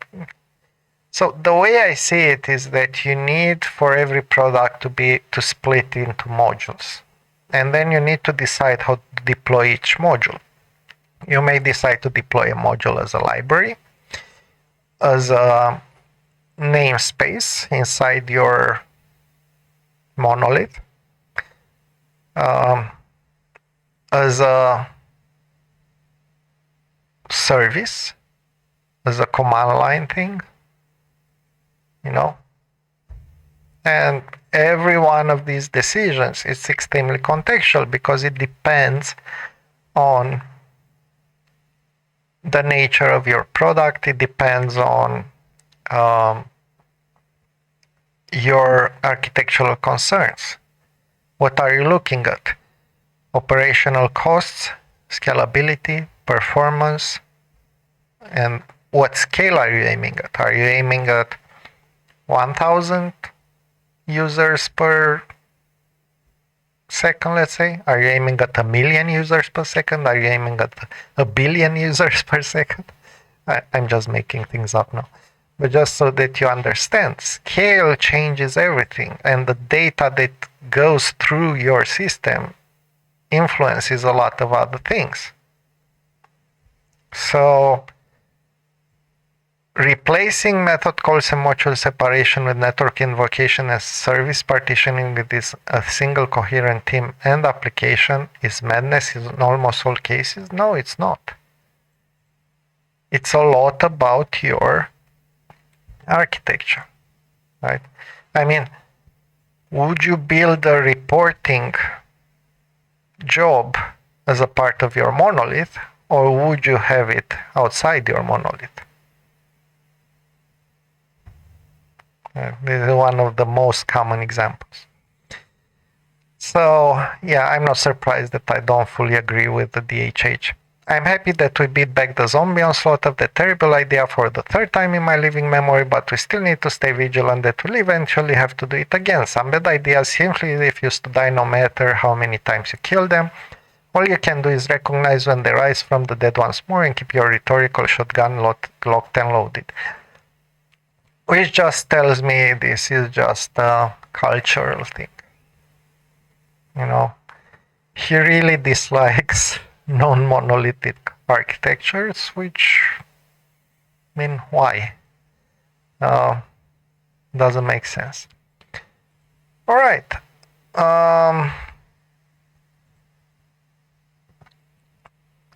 So the way I see it is that you need for every product to split into modules. And then you need to decide how to deploy each module. You may decide to deploy a module as a library, as a namespace inside your monolith, as a service, as a command line thing, And every one of these decisions is extremely contextual because it depends on the nature of your product. It depends on your architectural concerns. What are you looking at? Operational costs, scalability, performance, and what scale are you aiming at? Are you aiming at 1,000 users per second, let's say? Are you aiming at 1,000,000 users per second? Are you aiming at 1,000,000,000 users per second? I'm just making things up now. But just so that you understand, scale changes everything, and the data that goes through your system influences a lot of other things. So replacing method calls and module separation with network invocation and service partitioning with a single coherent team and application is madness in almost all cases? No, it's not. It's a lot about your architecture, right? I mean, would you build a reporting job as a part of your monolith, or would you have it outside your monolith? This is one of the most common examples. So, yeah, I'm not surprised that I don't fully agree with the DHH. I'm happy that we beat back the zombie onslaught of the terrible idea for the third time in my living memory, but we still need to stay vigilant that we'll eventually have to do it again. Some bad ideas simply refuse to die no matter how many times you kill them. All you can do is recognize when they rise from the dead once more and keep your rhetorical shotgun locked and loaded. Which just tells me this is just a cultural thing. He really dislikes non-monolithic architectures, which, why? Doesn't make sense. All right.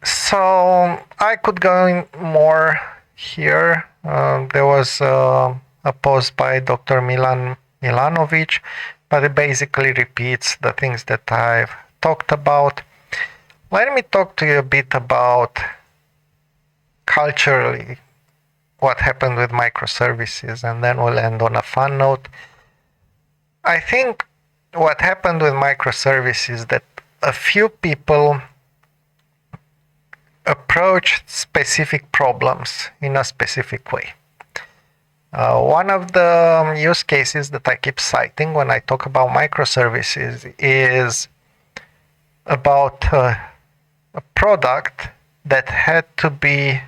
So I could go in more here. There was a post by Dr. Milan Milanovic, but it basically repeats the things that I've talked about. Let me talk to you a bit about culturally what happened with microservices, and then we'll end on a fun note. I think what happened with microservices is that a few people approached specific problems in a specific way. One of the use cases that I keep citing when I talk about microservices is about a product that had to be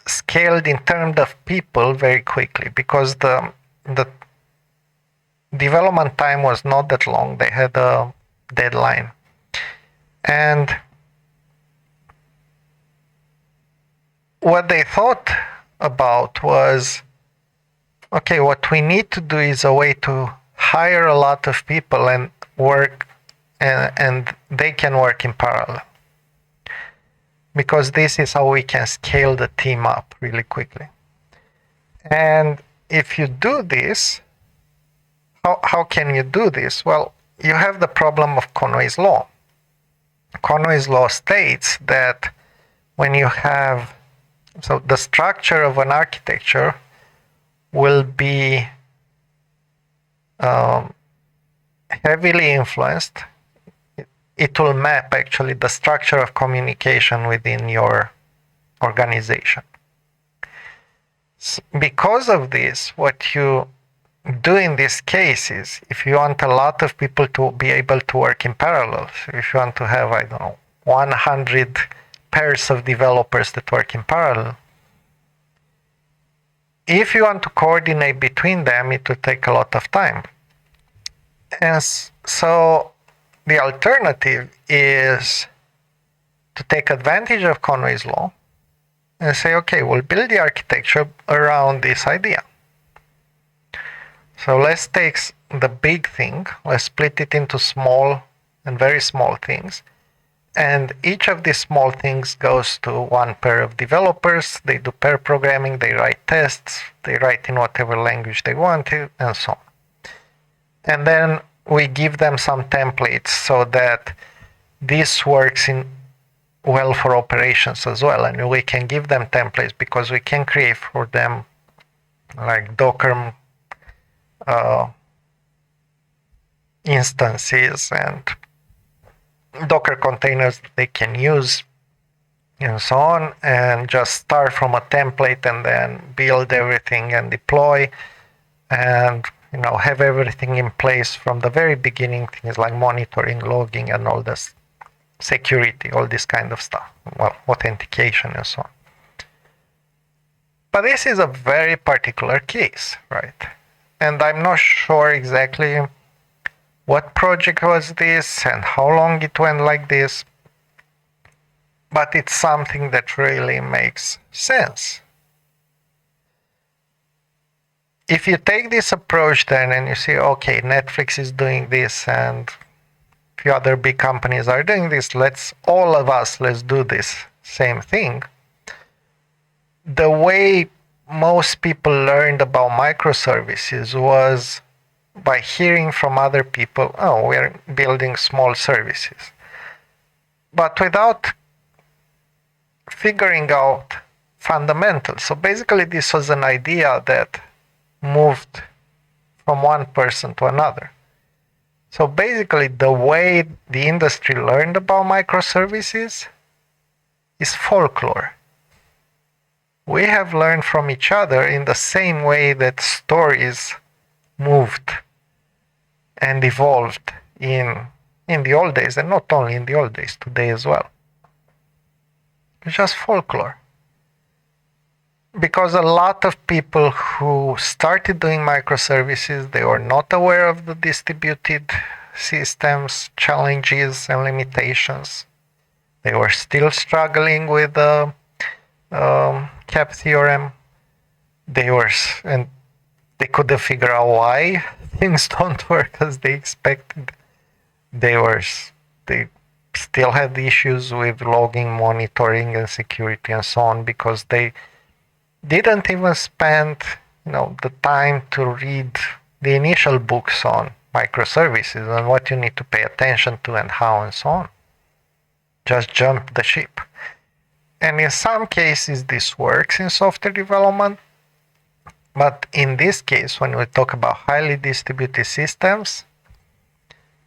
scaled in terms of people very quickly because the development time was not that long. They had a deadline. And what they thought about was, okay, what we need to do is a way to hire a lot of people and work, and they can work in parallel. Because this is how we can scale the team up really quickly. And if you do this, how can you do this? Well, you have the problem of Conway's law. Conway's law states that when you have, so the structure of an architecture will be heavily influenced. It will map actually the structure of communication within your organization. Because of this, what you do in this case is, if you want a lot of people to be able to work in parallel, so if you want to have, 100 pairs of developers that work in parallel. If you want to coordinate between them, it will take a lot of time. And so the alternative is to take advantage of Conway's law and say, okay, we'll build the architecture around this idea. So let's take the big thing, let's split it into small and very small things. And each of these small things goes to one pair of developers. They do pair programming, they write tests, they write in whatever language they want to, and so on. And then we give them some templates so that this works well for operations as well. And we can give them templates because we can create for them like Docker instances and Docker containers that they can use and so on, and just start from a template and then build everything and deploy and have everything in place from the very beginning, things like monitoring, logging, and all this security, all this kind of stuff, well, authentication and so on. But this is a very particular case, right? And I'm not sure exactly what project was this and how long it went like this, but it's something that really makes sense. If you take this approach then and you see, okay, Netflix is doing this and a few other big companies are doing this, let's do this same thing. The way most people learned about microservices was by hearing from other people, oh, we're building small services. But without figuring out fundamentals. So basically this was an idea that moved from one person to another. So basically the way the industry learned about microservices is folklore. We have learned from each other in the same way that stories moved and evolved in the old days, and not only in the old days, today as well. It's just folklore. Because a lot of people who started doing microservices, they were not aware of the distributed systems, challenges and limitations. They were still struggling with the cap theorem. They couldn't figure out why things don't work as they expected. They still had issues with logging, monitoring, and security and so on because they didn't even spend the time to read the initial books on microservices and what you need to pay attention to and how and so on. Just jump the ship. And in some cases this works in software development, but in this case, when we talk about highly distributed systems,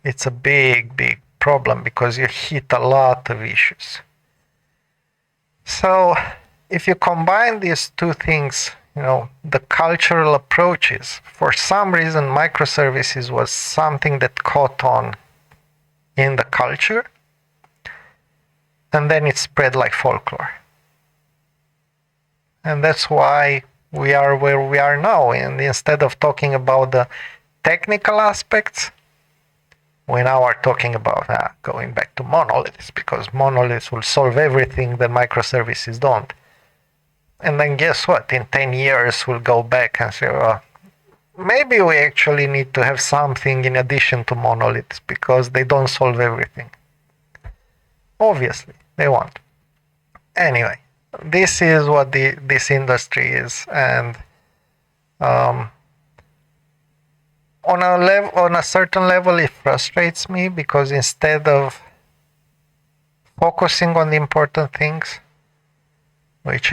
it's a big problem because you hit a lot of issues. So if you combine these two things, the cultural approaches, for some reason microservices was something that caught on in the culture, and then it spread like folklore. And that's why we are where we are now. And instead of talking about the technical aspects, we now are talking about going back to monoliths, because monoliths will solve everything that microservices don't. And then guess what? In 10 years, we'll go back and say, well, maybe we actually need to have something in addition to monoliths because they don't solve everything. Obviously, they won't. Anyway, this is what this industry is. And on a certain level, it frustrates me because instead of focusing on the important things, which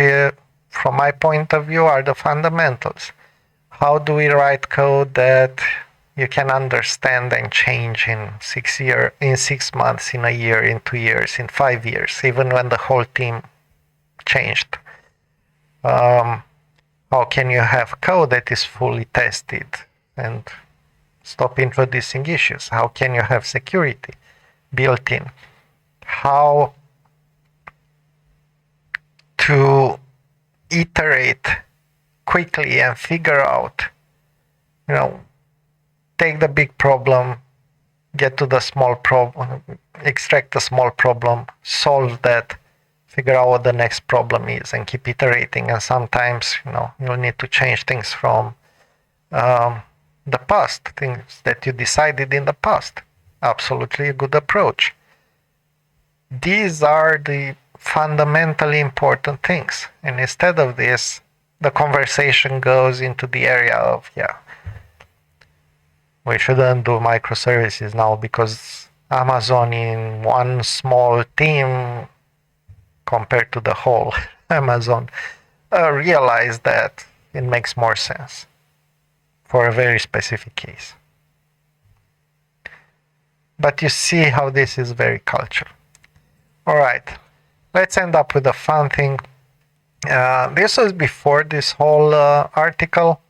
from my point of view are the fundamentals. How do we write code that you can understand and change in 6 months, in a year, in 2 years, in 5 years, even when the whole team changed? How can you have code that is fully tested and stop introducing issues? How can you have security built in? How to iterate quickly and figure out, take the big problem, get to the small problem, extract the small problem, solve that, figure out what the next problem is, and keep iterating. And sometimes, you'll need to change things from the past, things that you decided in the past. Absolutely a good approach. These are the fundamentally important things. And instead of this, the conversation goes into the area of, we shouldn't do microservices now because Amazon in one small team compared to the whole Amazon realized that it makes more sense for a very specific case. But you see how this is very cultural. All right, let's end up with a fun thing. This was before this whole article.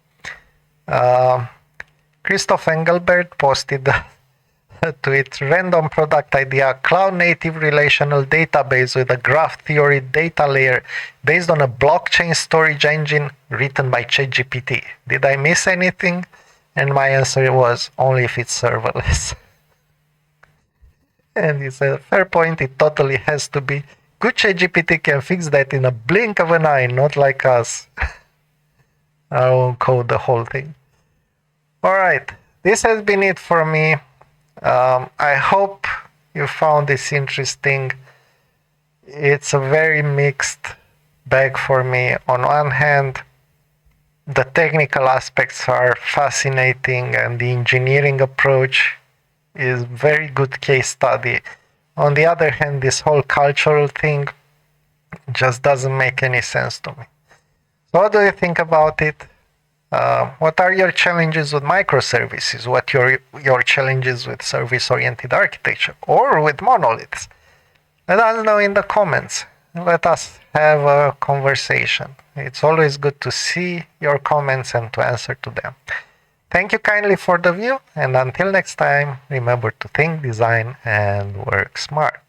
Christoph Engelbert posted a tweet: random product idea, cloud native relational database with a graph theory data layer based on a blockchain storage engine written by ChatGPT. Did I miss anything? And my answer was, only if it's serverless. And he said, fair point, it totally has to be. Good ChatGPT can fix that in a blink of an eye, not like us. I won't code the whole thing. Alright, this has been it for me. I hope you found this interesting. It's a very mixed bag for me. On one hand, the technical aspects are fascinating and the engineering approach is very good case study. On the other hand, this whole cultural thing just doesn't make any sense to me. So what do you think about it? What are your challenges with microservices? What are your challenges with service-oriented architecture or with monoliths? Let us know in the comments. Let us have a conversation. It's always good to see your comments and to answer to them. Thank you kindly for the view, and until next time, remember to think, design, and work smart.